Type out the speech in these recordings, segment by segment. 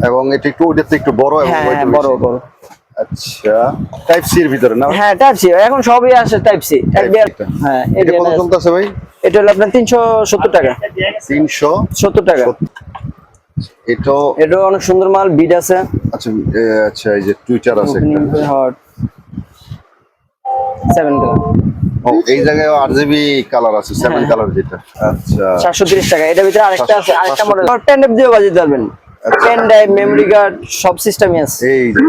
এবং এটা একটু ওইটাতে একটু বড় এবং হ্যাঁ ওইটা বড় বেশি। বড়। আচ্ছা, টাইপ সি এর ভিতরে না? হ্যাঁ টাইপ সি, এখন সবই আসে টাইপ সি একবার। Type C টা। হ্যাঁ এটা কত চলতেছে ভাই? এটা হলো আপনার 370 টাকা। 370 টাকা। এটা অনেক সুন্দর মাল, বিড আছে। আচ্ছা আচ্ছা, এই যে টুইটার আছে একটা। Hot 7 colour. ও, এই জায়গায় আরজিবি কালার আছে, 7 কালার যেটা। আচ্ছা 730 টাকা। এটার ভিতরে আরেকটা আছে, আরেকটা মডেল। 730 পেন ড্রাইভ দিয়ে বাজিয়ে পারবেন। পেন ড্রাইভ, মেমরি কার্ড সব সিস্টেমই আছে। এই যে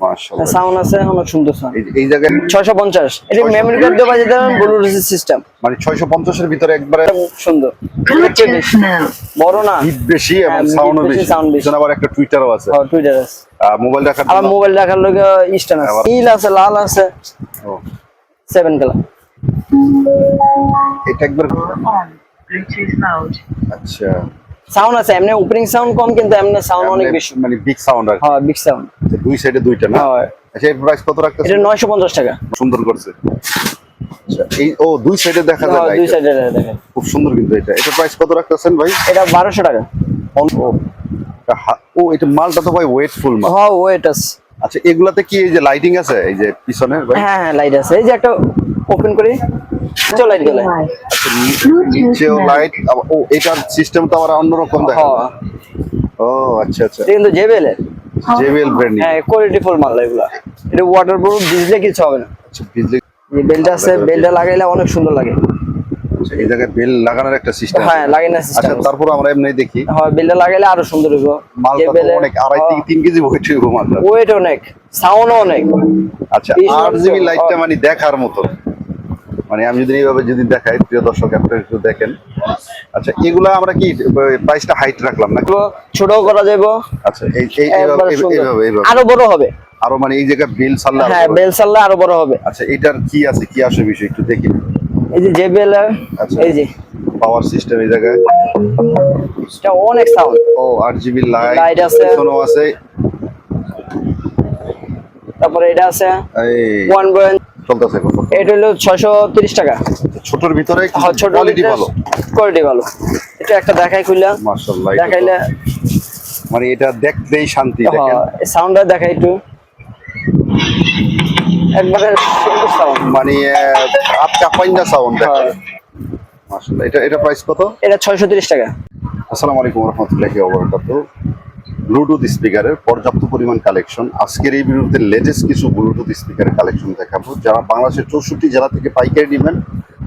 মাশাআল্লাহ, সাউন্ড আছে অনেক সুন্দর সাউন্ড। এই জায়গায় 650। এটা মেমরি কার্ড দিয়ে বাজিয়ে দেবেন, ব্লুটুথ সিস্টেম। মানে 650 এর ভিতরে একবারে সুন্দর, বড় না, হিট বেশি এবং হ্যাঁ, সাউন্ডও হিট বেশি, বেশি। সাউন্ড বেশি। এখানে আবার একটা টুইটারও আছে। হ্যাঁ টুইটার আছে। মোবাইল রাখার আবার জন্য। মোবাইল রাখার লগে স্ট্যান্ড আছে, নীল আছে, লাল আছে। ও, 7 কালার। এটা একবার Bluetooth mode. আচ্ছা, সাউন্ড আছে, এমনি ওপেনিং সাউন্ড কম, কিন্তু এমনি সাউন্ড অনেক বেশি। মানে বিগ সাউন্ড আর কি। হ্যাঁ বিগ সাউন্ড। দুই সাইডে দুইটা না? হ্যাঁ। আচ্ছা, এর প্রাইস কত রাখতেছেন? এটা 950 টাকা। সুন্দর করছে। আচ্ছা, এই ও দুই সাইডে দেখা যায় হ্যাঁ, দুই লাইট। সাইডে দেখেন। খুব সুন্দর কিন্তু এটা প্রাইস কত রাখতেছেন ভাই? এটা 1200 টাকা। ও, এটা মালটা তো ভাই ওয়েটফুল মাল। হ্যাঁ ওয়েট আছে। আচ্ছা, এগুলাতে কি এই যে লাইটিং আছে এই যে পিছনের ভাই? হ্যাঁ হ্যাঁ লাইট আছে, এই যে একটা ওপেন করি চলে লাইট গেলে। আচ্ছা, নিচেও লাইট। ও, এটার সিস্টেম তো আবার অন্যরকম দেখা যায়। হ্যাঁ ও আচ্ছা আচ্ছা, এটা কিন্তু জেবেল এর। JBL brand. হ্যাঁ কোয়ালিটি ফুল মাল এগুলা। এটা ওয়াটারপ্রুফ, ভিজলে কিছু হবে না। আচ্ছা, বিজলি। এই বেলটা আছে, বেলটা লাগাইলে অনেক সুন্দর লাগে। আচ্ছা, এই জায়গায় বেল লাগানোর একটা সিস্টেম। হ্যাঁ লাগাইনা আচ্ছা, সিস্টেম। তারপর আমরা এমনি দেখি হ্যাঁ বেলটা লাগাইলে আরো সুন্দর হবে। মালটা তো অনেক 2.5 থেকে 3 কেজি ওয়েট হবে মালটা। ওয়েট অনেক, সাউন্ড অনেক। আচ্ছা, আরজিবি লাইটটা মানে দেখার মতো। মানে আমি যদি এইভাবে দেখাই, প্রিয় দর্শক আপনারা একটু দেখেন। আচ্ছা, এগুলা আমরা কি প্রাইসটা হাইট রাখলাম না? ছোট করা যাবে। আচ্ছা, এইভাবে আরো বড় হবে। আরো মানে এই জায়গা বেল সারলে হ্যাঁ বেল সারলে আরো বড় হবে। আচ্ছা, এটার কি আছে, কি আসে বিষয় একটু দেখি। এই যে জেবেল, আচ্ছা, এই যে পাওয়ার সিস্টেম এই জায়গায়। এটা অনেক সাউন্ড। ও, আরজিবি লাইট লাইট আছে, এখনো আছে। তারপরে এটা আছে এই 1 ব্র্যান্ড চলতেছে এখন। এটা হলো 630 টাকা। ছোটর ভিতরে হ্যাঁ ছোট কোয়ালিটি ভালো। কোয়ালিটি ভালো। এটা একটা দেখাই খুললা, মাশাআল্লাহ, দেখাইলে মানে এটা দেখলেই শান্তি। দেখেন হ্যাঁ এই সাউন্ডটা দেখাই একটু, একবারে সুন্দর সাউন্ড। মানে আপকা পাইনা সাউন্ড দেখেন। মাশাআল্লাহ, এটা প্রাইস কত? এটা 630 টাকা। আসসালামু আলাইকুম ওয়া রাহমাতুল্লাহি ওয়া বারাকাতুহু। ব্লুটুথ স্পিকারের পর্যাপ্ত পরিমাণ কালেকশন। আজকের এই ভিডিওতে লেটেস্ট কিছু ব্লুটুথ স্পিকারের কালেকশন দেখাবো। যারা বাংলাদেশের 64 জেলা থেকে পাইকারি নেবেন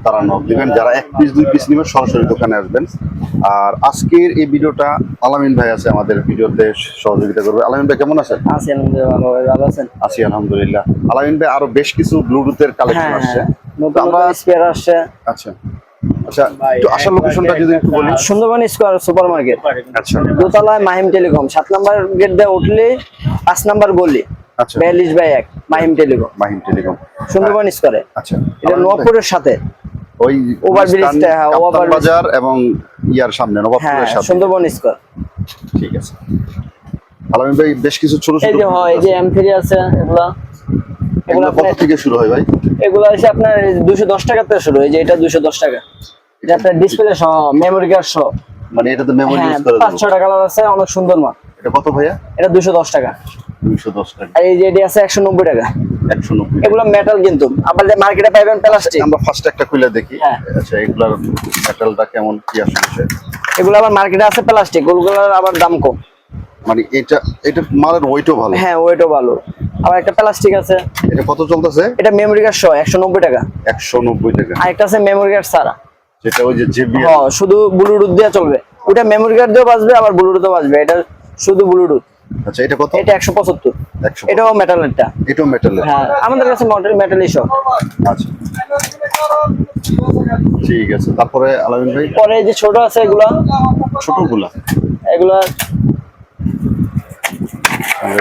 তারা নক দিবেন, যারা 1 পিস 2 পিস নেবেন সরাসরি দোকানে আসবেন। আর আজকের এই ভিডিওটা আলামিন ভাই আছে আমাদের ভিডিওতে সহযোগিতা করবে। আলামিন ভাই কেমন আছেন? আছি আলহামদুলিল্লাহ, ভালো। ভালো আছেন? আছি আলহামদুলিল্লাহ। আলামিন ভাই আরো বেশ কিছু ব্লুটুথের কালেকশন আসছে। নতুন আমরা স্পিয়ার আসছে। আচ্ছা আচ্ছা, একটু আসার লোকেশনটা যদি একটু বলি। সুন্দরবন স্কয়ার সুপার মার্কেট, আচ্ছা দোতলায় মাহিম টেলিকম, 7 নাম্বার গেট দিয়ে উঠলে 5 নাম্বার গলি, আচ্ছা, 42/1 মাহিম টেলিকম, মাহিম টেলিকম, সুন্দরবন স্কয়ারে। আচ্ছা, এটা নওয়াবপুরের সাথে, ওই ওভারব্রিজটা। হ্যাঁ ওভার বাজার এবং ইয়ার সামনে, হ্যাঁ নবাবপুরের সাথে। সুন্দরবন স্কয়ার। ঠিক আছে। আলামিন ভাই বেশ কিছু ছোট ছোট এই যে হয়, এই যে M3 আছে, এগুলা এগুলো কত থেকে শুরু হয় ভাই? এগুলা আছে আপনার 210 টাকা থেকে শুরু। এই যে এটা 210 টাকা। এটা আপনার ডিসপ্লে সহ, মেমরি কার্ড সহ। মানে এটা তো মেমরি ইউজ করা যাবে। 5-6 কালার আছে, অনেক সুন্দর মাল। এটা কত ভাইয়া? এটা 210 টাকা। 210 টাকা। আর এই যে এটি আছে 190 টাকা। 190। এগুলো মেটাল, কিন্তু আপনাদের মার্কেটে পাইবেন প্লাস্টিক। আমরা ফার্স্ট একটা খুলে দেখি। হ্যাঁ। আচ্ছা, এগুলার মেটালটা কেমন, কি আসছে? এগুলো আবার মার্কেটে আছে প্লাস্টিক, ওগুলোর আবার দাম কম। মানে এটা মালের ওয়েটও ভালো। হ্যাঁ ওইটাও ভালো। আবার একটা প্লাস্টিক আছে। এটা কত চলতেছে? এটা মেমরি কার্ড সহ 190 টাকা। 190 টাকা। আর একটা আছে মেমরি কার্ড ছাড়া, যেটা ওই যে জেবিএল। হ্যাঁ শুধু ব্লুটুথ দিয়ে চলবে। ওটা মেমরি কার্ড দিয়েও বাজবে, আবার ব্লুটুথও বাজবে। এটা শুধু ব্লুটুথ। আচ্ছা, এটা কত? এটা 175। 175। এটাও মেটালেরটা। এটাও মেটালের। হ্যাঁ আমাদের কাছে মডেল মেটালই সব। আচ্ছা, ঠিক আছে। তারপরে আলামিন ভাই পরে এই যে ছোট আছে, এগুলা ছোটগুলা এগুলা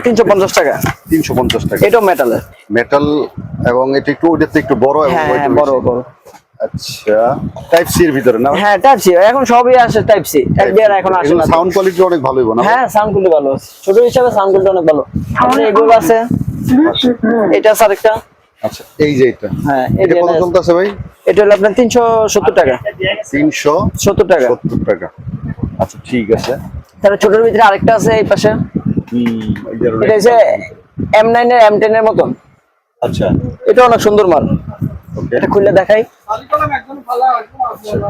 350 টাকা। 350 টাকা। এটাও মেটালের। মেটাল এবং এটা একটু ওইটাতে একটু বড় এবং হ্যাঁ ওইটা বড় বেশি। বড়। আচ্ছা, টাইপ সি এর ভিতরে না? হ্যাঁ টাইপ সি, এখন সবই আসে টাইপ সি। একবার এখন আসে না। সাউন্ড কোয়ালিটি অনেক ভালো হবে না? হ্যাঁ সাউন্ড কোয়ালিটি ভালো আছে, ছোট হিসাবে সাউন্ড কোয়ালিটি অনেক ভালো। আমাদের এগুলো আছে। এটা আছে আরেকটা। আচ্ছা, এই যে এটা। হ্যাঁ এটা কত চলতেছে ভাই? এটা হলো আপনার 370 টাকা। 370 টাকা। টাকা। আচ্ছা, ঠিক আছে। তারপরে ছোটর ভিতরে আরেকটা আছে এই পাশে, এই যে এটা হচ্ছে M9 এর M10 এর মতন। আচ্ছা এটা অনেক সুন্দর মাল, ওকে এটা খুলে দেখাই। আচ্ছা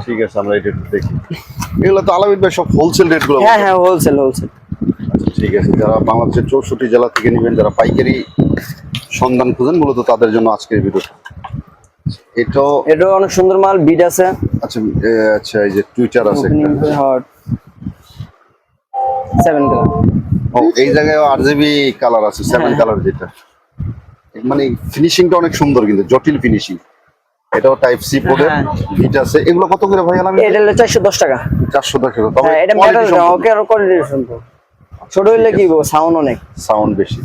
ঠিক আছে, আমরা এটা একটু দেখি। এগুলো তো আলামিন ভাই সব হোলসেল রেট গুলো। হ্যাঁ হ্যাঁ, হোলসেল হোলসেল। আচ্ছা ঠিক আছে, যারা বাংলাদেশের 64 জেলা থেকে নেবেন, যারা পাইকারি সন্ধান খুঁজেন, মূলত তাদের জন্য আজকের ভিডিও। এটাও এটা অনেক সুন্দর মাল, বিড আছে। আচ্ছা আচ্ছা, এই যে টুইটার আছে একটা। Hot 7 colour. ও এই জায়গায় আরজিবি কালার আছে, 7 কালার, যেটা মানে ফিনিশিংটা অনেক সুন্দর, কিন্তু জটিল ফিনিশিং। এটাও টাইপ সি পোর্টের হ্যাঁ। বিট আছে। এগুলো কত করে ভাই আলামিন? এটা হলো 410 টাকা। 400 টাকা। তবে হ্যাঁ, এটা মেটাল না, ওকে আর কোয়ালিটি সুন্দর। ছোট হইলে কি সাউন্ড অনেক, সাউন্ড বেশি।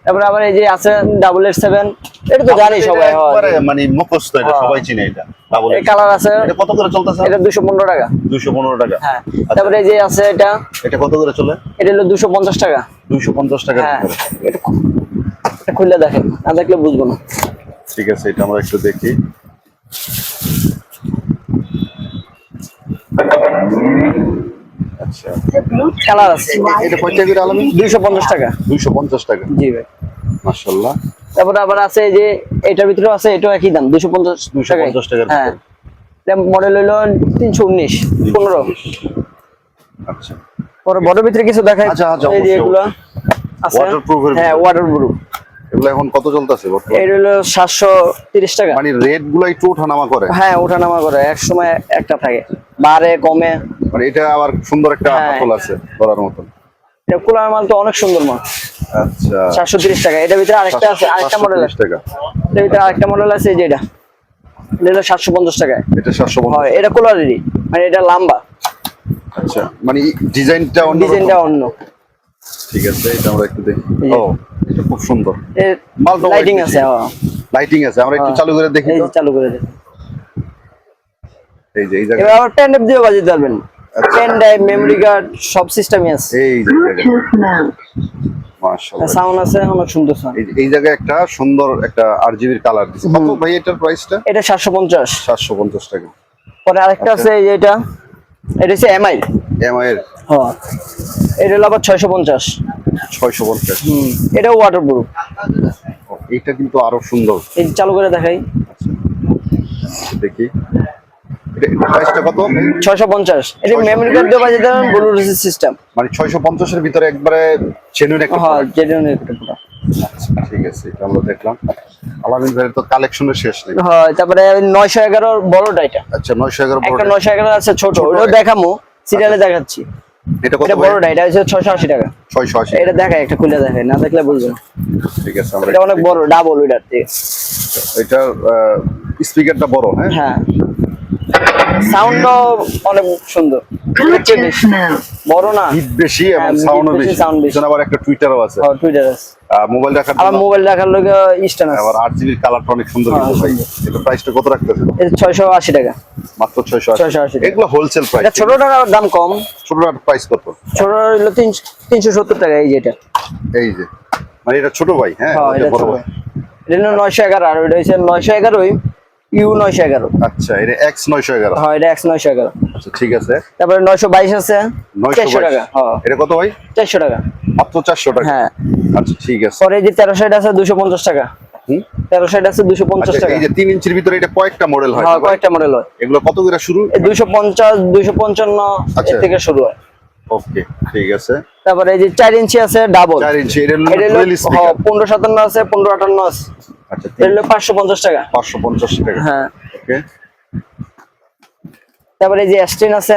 তারপরে আবার এই যে আছে 887, এটা তো জানি সবাই। একবারে মানে মুখস্থ, এটা সবাই চিনে। এটা ডাবল এই কালার আছে, এটা কত করে চলতেছে? এটা 215 টাকা। 215 টাকা। হ্যাঁ, আচ্ছা, তারপরে এই যে আছে এটা, এটা কত করে চলে? এটা হলো 250 টাকা। 250 টাকা হ্যাঁ, করে। এটা খুলে দেখেন, না দেখলে বুঝবো না। ঠিক আছে, এটা আমরা একটু দেখি। আচ্ছা, কালার আছে, এটা কয় টাকা করে আলামিন? 250 টাকা। 250 টাকা। জি ভাই। মাশাআল্লাহ। তারপরে আবার আছে এই যে এটার ভিতরেও আছে, এটাও একই দাম, 250 টাকা। 250 টাকার হ্যাঁ, ভিতরে। এটা মডেল হলো 319 15। আচ্ছা পরে বড় ভিতরে কিছু দেখাই। আচ্ছা, আচ্ছা, এই যে অবশ্যই, এগুলো আছে। Waterproof এর হ্যাঁ, ভিতরে। ওয়াটারপ্রুফ। এগুলো এখন কত চলতেছে বর্তমানে? এটা হলো 730 টাকা। মানে রেট গুলো একটু ওঠানামা করে। হ্যাঁ, ওঠানামা করে, এক সময় একটা থাকে, বাড়ে কমে। মানে এটা আবার সুন্দর একটা হ্যাঁ। হাতল আছে ধরার মতন। এটা কুলার মাল তো অনেক সুন্দর মাল। আচ্ছা 730 টাকা। এটার ভিতরে আরেকটা আছে, আরেকটা মডেল 730 আছে। টাকা। এটার ভিতরে আরেকটা মডেল আছে, এই যে এটা হলো 750 টাকা। এটা 750। হয়, এটা কুলারেরই, মানে এটা লম্বা, আচ্ছা, মানে ডিজাইনটা অন্য ডিজাইনটা অন্য। ঠিক আছে, এটা আমরা একটু দেখি। এই যে। ও এটা খুব সুন্দর। এর মালটা লাইটিং white আছে। বেশি। হ্যাঁ, লাইটিং আছে, আমরা একটু চালু করে দেখি এই তো। যে চালু করে দেন। এই যে এই জায়গায়, এবার আবার পেন ড্রাইভ দিয়েও বাজাতে পারবেন। আচ্ছা। পেন ড্রাইভ, মেমরি কার্ড, সব সিস্টেমই আছে। এই যে জায়গায় Bluetooth mode. মাশাআল্লাহ। সাউন্ড আছে, অনেক সুন্দর সাউন্ড। এই জায়গায় একটা সুন্দর একটা আরজিবির কালার দিছে। কত ভাই এটার প্রাইসটা? এটা 750। 750 টাকা। পরে আরেকটা আচ্ছা। আছে, এই যে এটা হচ্ছে এমআই। এমআই এর হ্যাঁ, এটা হলো আবার 650। 650। এটাও ওয়াটারপ্রুফ। এইটা কিন্তু আরো সুন্দর। এই যে চালু করে দেখাই। দেখি এটা প্রাইসটা কত? 650। এটা মেমরি কার্ড দিয়ে বাজাতে পারবেন, ব্লুটুথ সিস্টেম। মানে 650 এর ভিতরে একবারে জেনুইন একটা হ্যাঁ, product। জেনুইন একটা পুরো। আচ্ছা, ঠিক আছে, এটা আমরা দেখলাম। আলামিন ভাইয়ের তো কালেকশনের শেষ নেই। হয়, তারপরে 911 বড়টা এটা। আচ্ছা 911 একটা বড়। 911 আছে ছোট, ছোট ওটাও একটা। দেখামু, সিরিয়ালে দেখাচ্ছি। এটা কত এটা ভাই? বড়টা, এটা হচ্ছে 680 টাকা। 680। এটা দেখাই, একটা খুলে দেখাই, না দেখলে বুঝবেন। ঠিক আছে, আমরা এটা অনেক বড়, ডাবল ওইটার থেকে। এটার স্পিকারটা বড়। হ্যাঁ হ্যাঁ, সাউন্ডও অনেক সুন্দর। Bluetooth mode. বড় না, হিট বেশি এবং হ্যাঁ, সাউন্ডও beat বেশি, বেশি। sound বেশি। পিছনে আবার একটা টুইটারও আছে। টুইটার আছে। মোবাইল রাখার আবার জন্য। মোবাইল রাখার লোক স্ট্যান্ড আছে। আবার 8GB কালারটা অনেক সুন্দর হ্যাঁ, কিন্তু ভাই। সুন্দর। এটা প্রাইসটা কত রাখতেছে? এটা 680 টাকা। মাত্র 680। 680 টাকা। এগুলো হোলসেল প্রাইস। এটা ছোটটার আবার দাম কম। ছোটটার প্রাইস কত? ছোটটা হলো 370 টাকা। এই যেটা, এই যে মানে এটা ছোট ভাই। হ্যাঁ হ্যাঁ, ওইটা এটা বড় ছোট। ভাই। এটা হলো 911, আর ওইটা হচ্ছে 911 ইউ 911। আচ্ছা, এটা X 911। হ্যাঁ, এটা X 911। আচ্ছা ঠিক আছে। তারপরে 922 আছে, 400 922 টাকা। হ্যাঁ, এটা কত ভাই? 400 টাকা। মাত্র 400 টাকা। হ্যাঁ, আচ্ছা ঠিক আছে। পরে এই যে 1360 আছে 250 টাকা। হুম। 1360 আছে 250 আচ্ছা, টাকা। এই যে 3 ইঞ্চির ভিতরে এটা কয়েকটা মডেল হয়। হ্যাঁ, কয়েকটা মডেল হয়। এগুলো কত করে শুরু? এই 250, 255 আচ্ছা। এর থেকে শুরু হয়। ওকে ঠিক আছে। তারপরে এই যে 4 ইঞ্চি আছে ডাবল। 4 ইঞ্চি এটা এটা হলো ডুয়াল স্পিকার। 1557 আছে, 1558 আছে। আচ্ছা এটা হলো 550 টাকা। 550 টাকা। হ্যাঁ, ওকে। তারপরে এই যে S10 আছে,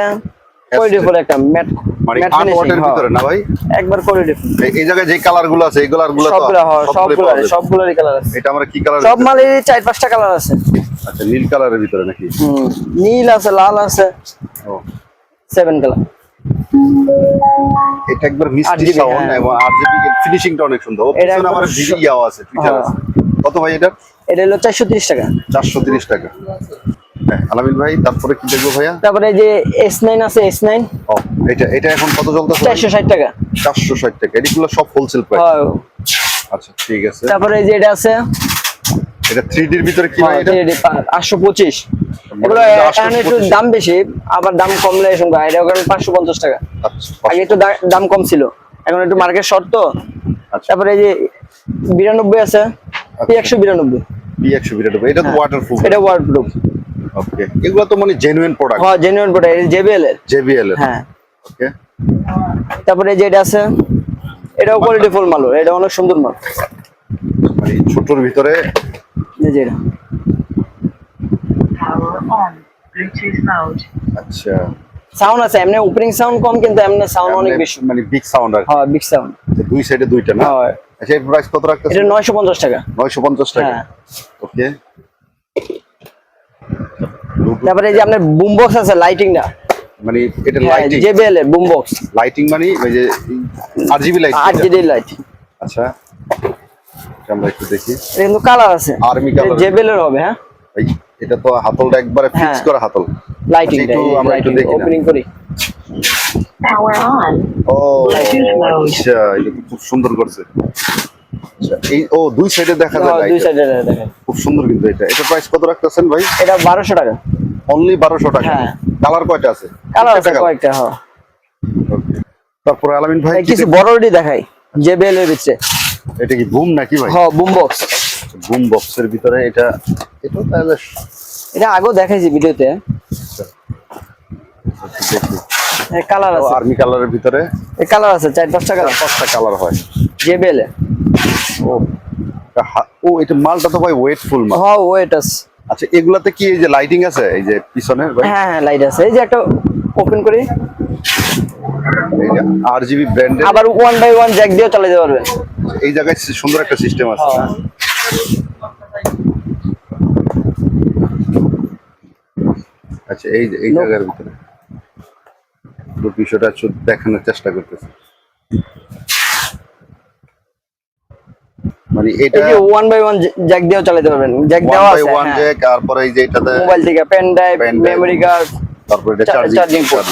কোয়ালিটিফুল একটা ম্যাট, মানে ম্যাট 8 ওয়াটের ফিনিশিং। ভিতরে না ভাই? একবার কোয়ালিটিফুল। এই জায়গায় যে কালার গুলো আছে, এই কালার গুলো তো সবগুলা হয়, সবগুলোই পাওয়া যাবে। সবগুলোরই কালার আছে। এটা আমরা কি কালার? সব মালেরই 4-5টা কালার আছে। আচ্ছা, নীল কালারের ভিতরে নাকি? নীল আছে, লাল আছে, ও 7 কালার। এটা একবার মিষ্টি 8GB, সাউন্ড হ্যাঁ। এবং 8GB ফিনিশিংটা অনেক সুন্দর। ও এটা পিছনে একবার আবার ভিডিও আছে, টুইটার হ্যাঁ। আছে। কত ভাই এটা? এটা হলো 430 টাকা। 430 টাকা। হ্যাঁ আলামিন ভাই, তারপরে কি দেখবো ভাইয়া? তারপরে এই যে S9 আছে, S9 ও এটা এখন কত চলতেছে? 460 টাকা। 460 টাকা। এগুলো সব হোলসেল প্রাইস। হ্যাঁ, আচ্ছা ঠিক আছে। তারপরে এই যে এটা আছে এটা 3D এর ভিতরে কি ভাই এটা? 825। এগুলো এটা এখন একটু 825 দাম বেশি, আবার দাম কমলে এসব এটা ওখানে 550 টাকা। আচ্ছা আগে একটু দাম কম ছিল, এখন একটু মার্কেট শর্ট তো। আচ্ছা তারপরে এই যে 92 আছে, P192। P192 এটা তো ওয়াটারপ্রুফ। এটা ওয়াটারপ্রুফ। ওকে, এগুলো তো মানে জেনুইন প্রোডাক্ট। হ্যাঁ জেনুইন প্রোডাক্ট, এটা JBL এর। JBL এর। হ্যাঁ। ওকে, তারপরে এই যে এটা আছে, এটাও কোয়ালিটি ফুল মাল, এটা অনেক সুন্দর মাল। মানে ছোটর ভিতরে এই যে এটা Power on. Bluetooth mode. আচ্ছা সাউন্ড আছে, এমনি ওপেনিং সাউন্ড কম, কিন্তু এমনি সাউন্ড অনেক বেশি। মানে বিগ সাউন্ড আর হ্যাঁ বিগ সাউন্ড। দুই সাইডে দুইটা না? হ্যাঁ। আচ্ছা এই প্রাইস কত রাখতেছেন? এটা 950 টাকা। 950 টাকা। হ্যাঁ। ওকে, তারপরে এই যে আপনার বুম বক্স আছে, লাইটিং না, মানে এটা লাইটিং। JBL এর বুম বক্স, লাইটিং মানে ওই যে RGB লাইট। RGB light. আচ্ছা, এটা আমরা একটু দেখি। এটা কিন্তু কালার আছে, আর্মি কালার। JBL এর হবে। হ্যাঁ এই এটা তো হাতলটা একবারে ফিক্স হ্যাঁ। করা হাতল। লাইটিং, আচ্ছা, একটু আমরা একটু দেখি না। ওপেনিং করি। Power on. O Bluetooth mode. আচ্ছা, এটা তো খুব সুন্দর করছে। আচ্ছা এই দুই সাইডে দেখা যায় হ্যাঁ, দুই লাইট। সাইডে দেখেন। খুব সুন্দর কিন্তু এটা প্রাইস কত রাখতেছেন ভাই? এটা 1200 টাকা। অনলি 1200 টাকা। হ্যাঁ। কালার কয়টা আছে? কালার আছে একটা কয়েকটা। হ্যাঁ, Okay. তারপরে আলামিন ভাই কিছু বড়টি দেখাই JBL এর ভিতরে। এটা কি বুম নাকি ভাই? হ্যাঁ বুম বক্স। বুম বক্সের ভিতরে এটা তাহলে এটা আগেও দেখাইছি ভিডিওতে। দেখি। কালার আছে, আর্মি কালারের ভিতরে এই কালার আছে 4-5টা কালার। 5টা কালার হয়। JBL এর। ও এটা মালটা তো ভাই ওয়েটফুল মাল। হ্যাঁ ওয়েট আছে। আচ্ছা এগুলাতে কি এই যে লাইটিং আছে এই যে পিছনের ভাই? হ্যাঁ হ্যাঁ লাইট আছে, এই যে একটা ওপেন করি, এই যে RGB ব্র্যান্ডের। আবার 1x1 জ্যাক দিয়েও চালাতে পারবেন। এই জায়গায় সুন্দর একটা সিস্টেম আছে। হ্যাঁ। আচ্ছা এই জায়গার ভিতরে পুরো বিষয়টা দেখানোর চেষ্টা করতেছি। মানে এটা এই যে 1x1 জ্যাক দিয়েও চালাতে পারবেন, জ্যাক দেওয়া আছে। 1x1 জ্যাক, তারপরে এই যে এটাতে মোবাইল থেকে pen drive, Pen drive, memory card, তারপরে এটা charging চার্জিং port।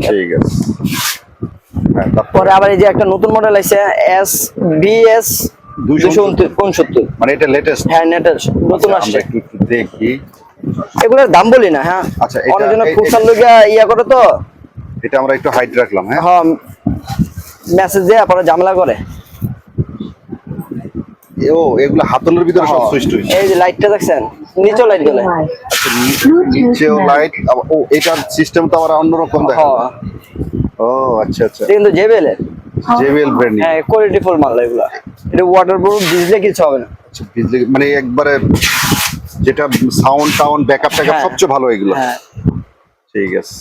ঠিক আছে। হ্যাঁ, পরে তারপরে আবার এই যে একটা নতুন মডেল আছে SBS 269। মানে এটা লেটেস্ট। হ্যাঁ নেটের নতুন আমরা আসছে। একটু দেখি। এগুলোর দাম বলি না। হ্যাঁ আচ্ছা, এটা- অনেকজন এই- খুচরা লোকে ইয়া করে তো। এটা আমরা একটু হাইট রাখলাম। হ্যাঁ, হ্যাঁ মেসেজ দেয়া পরে ঝামেলা করে। এগুলো হাতলের ভিতরে সব সুইচ টুইচ। এই যে লাইটটা দেখছেন, নিচেও লাইট জ্বলে। আচ্ছা নিচেও লাইট। এটার সিস্টেম তো আবার অন্যরকম দেখা হ্যাঁ যায়। ও আচ্ছা আচ্ছা, এটা কিন্তু JBL এর। JBL brand. হ্যাঁ কোয়ালিটি ফুল মাল এগুলো। এটা ওয়াটারপ্রুফ, ভিজলে কিছু হবে না। আচ্ছা বিজলি মানে একবারে যেটা সাউন্ড ব্যাকআপ ট্যাকআপ হ্যাঁ। সবচেয়ে ভালো এগুলো। হ্যাঁ ঠিক আছে।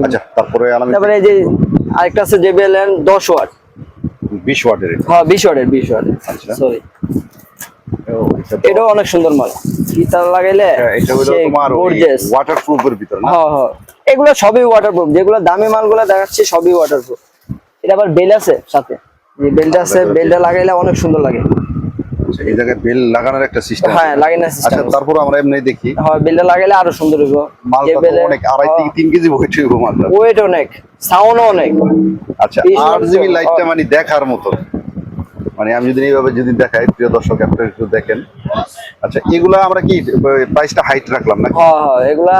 আচ্ছা তারপরে আলামিন তারপরে এই যে আরেকটা আছে JBL এর 10 ওয়াট। 20 ওয়াটের এটা। হ্যাঁ 20 ওয়াটের। আচ্ছা। সরি, ও, এটা তো- এটাও অনেক সুন্দর মাল। গিটার লাগাইলে হ্যাঁ, এটা হলো সেই তোমার gorgeous। ওয়াটারপ্রুফের ভিতরে না? হ্যাঁ হ্যাঁ এগুলো সবই ওয়াটারপ্রুফ, যেগুলো দামি মালগুলো দেখাচ্ছি সবই ওয়াটারপ্রুফ। এটা আবার বেল আছে সাথে, যে বেলটা আছে, বেলটা লাগাইলে অনেক সুন্দর লাগে। আচ্ছা, এই জায়গায় বেল লাগানোর একটা সিস্টেম। হ্যাঁ লাগানোর আচ্ছা সিস্টেম। তারপর আমরা এমনি দেখি হ্যাঁ বেলটা লাগাইলে আরো সুন্দর হবে। মালটা তো অনেক 2.5 থেকে 3 কেজি ওয়েট হইব মালটা। ওয়েট অনেক, সাউন্ড অনেক। আচ্ছা 20 RGB ওয়াট। লাইটটা মানে দেখার মতো। মানে আমি যদি এইভাবে দেখাই প্রিয় দর্শক আপনারা একটু দেখেন। আচ্ছা এগুলা আমরা কি প্রাইসটা হাইট রাখলাম না? হ্যাঁ হ্যাঁ এগুলা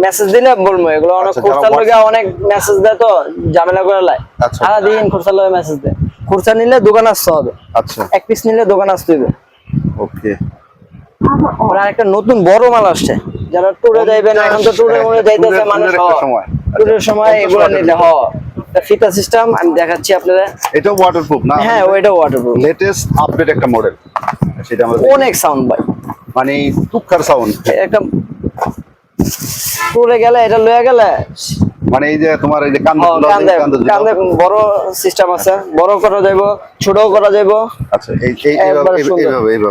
মেসেজ দিলে বলবো, এগুলো অনেক আচ্ছা, খুচরা যারা লোকে অনেক মেসেজ দেয় তো ঝামেলা করে লাই। আচ্ছা। সারাদিন খুচরা লোকে মেসেজ দেয়। খুচরা নিলে দোকান আসতে হবে, আচ্ছা এক পিস নিলে দোকান আসতে হবে। ওকে। আর একটা নতুন বড় মাল আসছে, যারা ট্যুরে যাইবেন, এখন তো ট্যুরে মনে যাইতেছে মানুষ। ট্যুরের সময় এগুলো নিলে ফিতা সিস্টেম আমি দেখাচ্ছি আপনারা। এটা ওয়াটারপ্রুফ না? হ্যাঁ ওইটা ওয়াটারপ্রুফ। লেটেস্ট আপডেট একটা মডেল, সেটা আমরা দেখি। অনেক সাউন্ড ভাই, মানে তুক্ষার সাউন্ড। একটা ট্যুরে গেলে এটা লয়ে গেলে মানে এই যে তোমার এই যে কান্দে কান্দে বড় সিস্টেম আছে, বড় করা যাইব, ছোটও করা যাইব। আচ্ছা এইভাবে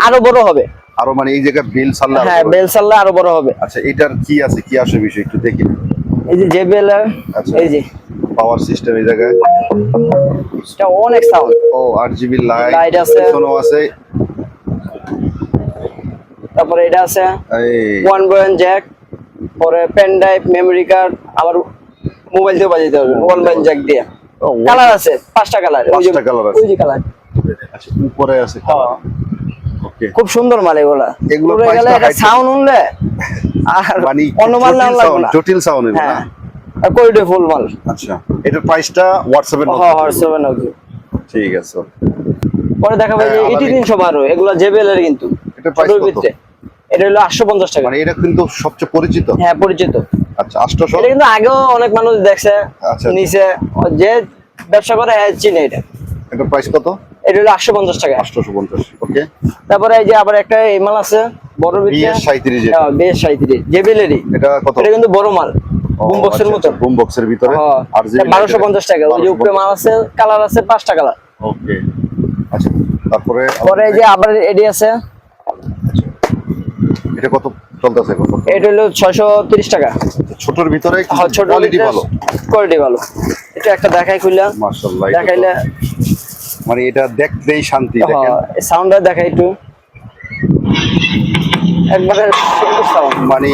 আরো বড় হবে। আরো মানে এই জায়গায় বেল সাল্লা। হ্যাঁ বেল সাল্লা আরো বড় হবে। আচ্ছা এটার কি আছে কি আসে বিষয় একটু দেখি। এই যে JBL এর, আচ্ছা। এই যে পাওয়ার সিস্টেম এই জায়গায়। এটা অনেক সাউন্ড। ও RGB লাইট লাইট আছে। পিছনেও আছে। তারপরে এটা আছে এই 1x1 জ্যাক, পরে পেন ড্রাইভ, মেমরি কার্ড, আবার মোবাইল দিয়ে বাজাইতে পারবেন 1x1 জ্যাক দিয়ে। ও, কালার আছে 5টা কালার। 5টা কালার আছে। ওই যে কালার। আচ্ছা উপরে আছে। হ্যাঁ ওকে খুব সুন্দর মাল এগুলা। এগুলো ট্যুরে price গেলে টা এটা high সাউন্ড শুনলে আর মানে অন্য মাল নেওয়া লাগবে না। জটিল সাউন্ড এগুলো হ্যাঁ, না? আর কোয়ালিটি ফুল মাল। আচ্ছা, এটার প্রাইসটা হোয়াটসঅ্যাপে নোট হ্যাঁ, করতে হোয়াটসঅ্যাপে নাকি। ঠিক আছে। পরে দেখাবো যে হ্যাঁ, এটি আলামিন। 312 এগুলা জেবেল এর কিন্তু এটার price ছোটর কত? ভিতরে। এটা হলো 850 টাকা। মানে এটা কিন্তু সবচেয়ে পরিচিত। হ্যাঁ, পরিচিত। আচ্ছা 800। এটা কিন্তু আগেও অনেক মানুষ দেখছে, আচ্ছা। নিচে যে ব্যবসা করে হ্যাঁ চিনে এটা। এটার প্রাইস কত? এটা হলো 850 টাকা। 850। ওকে। তারপরে এই যে আবার একটা এই মাল আছে বড় ভিতরে। BS37 যেটা। হ্যাঁ, BS37 জেবেলেরই। এটা কত? এটা কিন্তু বড় মাল, বুম বক্সের মতো। বুম বক্সের ভিতরে। হ্যাঁ, আর যে 1250 টাকা। ওই যে উপরে মাল আছে, কালার আছে 5টা কালার। ওকে। আচ্ছা, তারপরে পরে এই যে আবার এডি আছে, এটা কত চলতেছে কত? এটা হলো 630 টাকা। ছোটর ভিতরে হ্যাঁ, ছোট কোয়ালিটি ভালো। কোয়ালিটি ভালো। এটা একটা দেখাই খুললাম, মাশাআল্লাহ। দেখাইলে মানে এটা দেখতেই শান্তি দেখেন। সাউন্ডটা দেখাই একটু, একবারে সাউন্ড। মানে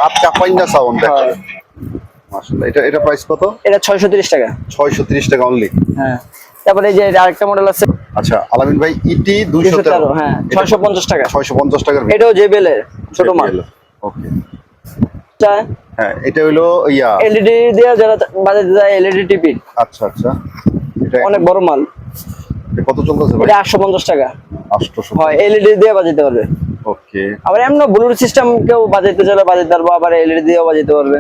আপকা পাইন্ডা সাউন্ড দেখেন। মাশাআল্লাহ। এটা প্রাইস কত? এটা 630 টাকা। 630 টাকা অনলি। হ্যাঁ, তারপরে এই যে আরেকটা মডেল আছে আচ্ছা আলামিন ভাই, ইটি 213, 213। হ্যাঁ 650 টাকা। 650 টাকার এটাও জেবেল এর ছোট মাল। ওকে। এটা হ্যাঁ, এটা হলো ইয়া। এলইডি দিয়ে যারা বাজাতে যায়, এলইডি টিভি, আচ্ছা আচ্ছা। এটা অনেক বড় মাল। এটা কত চলতেছে ভাই? এটা 850 টাকা। 800। হয়, এলইডি দিয়ে বাজাতে পারবে। ওকে। আবার এমন ব্লুটুথ সিস্টেম কেউ বাজাতে চাইলে বাজাতে পারবো, আবার এলইডি দিয়েও বাজাতে পারবে।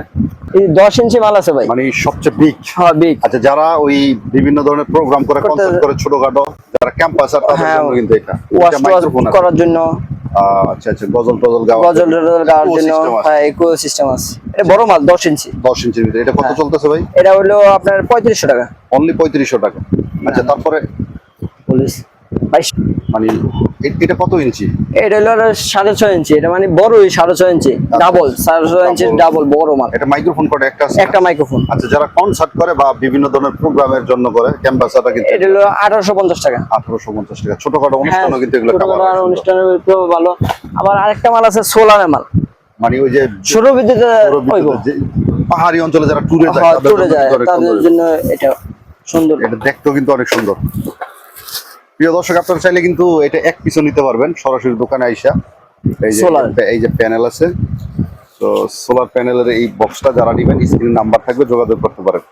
এই 10 ইঞ্চি মাল আছে ভাই। মানে সবচেয়ে বিগ। হ্যাঁ, বিগ। আচ্ছা, যারা ওই বিভিন্ন ধরনের প্রোগ্রাম করে, কনসার্ট করে, ছোটখাটো যারা ক্যাম্পাসার, তাদের হ্যাঁ, জন্য কিন্তু এটা ওয়াশ মাইক্রোফোন আছে। করার জন্য, আচ্ছা আচ্ছা, গজল টজল গাওয়া, গজল টজল গাওয়ার Eco জন্য, system আছে। হ্যাঁ ইকো সিস্টেম আছে। এটা বড় মাল 10 ইঞ্চি। 10 ইঞ্চির ভিতরে। এটা কত হ্যাঁ। চলতেছে ভাই? এটা হলো আপনার 3500 টাকা। অনলি 3500 টাকা। আচ্ছা, তারপরে পুলিশ 22। মানে এটা কত ইঞ্চি? এটা হলো 6.5 ইঞ্চি। এটা মানে বড়ই 6.5 ইঞ্চি, ডাবল 6.5 ইঞ্চি ডাবল বড় মাল। এটা মাইক্রোফোন কটা একটা আছে? একটা মাইক্রোফোন। আচ্ছা, যারা কনসার্ট করে বা বিভিন্ন ধরনের প্রোগ্রামের জন্য করে, ক্যাম্পাসারটা কিন্তু এটা হলো 1850 টাকা। 1850 টাকা। ছোটখাটো হ্যাঁ, অনুষ্ঠানও কিন্তু এগুলো ছোটখাটো cover হয়। অনুষ্ঠানের ভিতরেও ভালো। আবার আরেকটা মাল আছে সোলারের মাল, মানে ওই যে ছোট বিদ্যুৎ বিদ্যুতের যে পাহাড়ি অঞ্চলে যারা ট্যুরে যায়, তাদের টুরে জন্য যায়, কিন্তু অনেক তাদের সুন্দর। জন্য এটা সুন্দর। এটা দেখতেও কিন্তু অনেক সুন্দর। প্রিয় দর্শক, আপনারা চাইলে কিন্তু এটা এক পিছু নিতে পারবেন সরাসরি দোকানে আইসা। এই যে Solar। এই যে প্যানেল আছে, তো সোলার প্যানেলের এই বক্সটা যারা নেবেন, স্ক্রিন নাম্বার থাকবে, যোগাযোগ করতে পারেন।